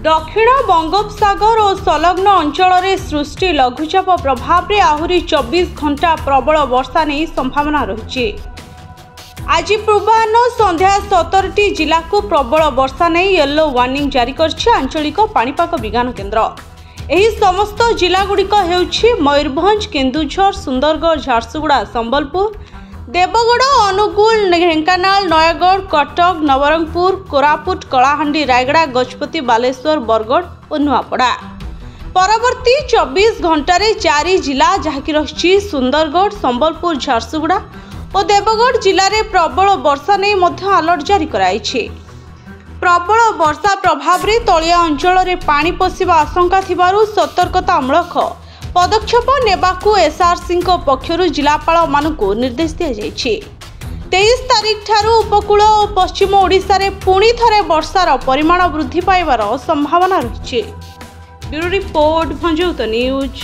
दक्षिण बंगोपसागर और संलग्न अंचल में सृष्टि लघुचाप प्रभाव में आहरी 24 घंटा प्रबल वर्षा नहीं संभावना रही। आज पूर्वाह्न संध्या 17टी जिला को प्रबल वर्षा नहीं येलो वार्निंग जारी कर आंचलिक पाणीपाग विज्ञान केन्द्र। एही समस्त जिलागुड़िक हेउछि मयूरभंज, केन्दुझर, सुंदरगढ़, झारसुगुड़ा, संबलपुर, देवगढ़, अनुगुल, ढेंकानाल, नयगढ़, कटक, नवरंगपुर, कोरापुट, कलाहांडी, रायगड़ा, गजपति, बालेश्वर, बरगढ़ और नुआपड़ा। परवर्ती 24 घंटे 4 जिला जहाँकि रही सुंदरगढ़, संबलपुर, झारसुगुड़ा और देवगढ़ जिले में प्रबल वर्षा नहीं अलर्ट जारी कराई। प्रबल वर्षा प्रभाव में तलिया अंचल में पानी पशिबा आशंका थिबारु सतर्कतामूलक पदक्षेप नेबाकू एसआरसी पक्षरु जिलापाल मानकू निर्देश दिया जायछि। 23 तारिख ठारू उपकूल और पश्चिम ओडिशा रे पुणी थरे वर्षार परिमाण वृद्धि पाइबार संभावना रही। ब्यूरो रिपोर्ट, भंजौत न्यूज।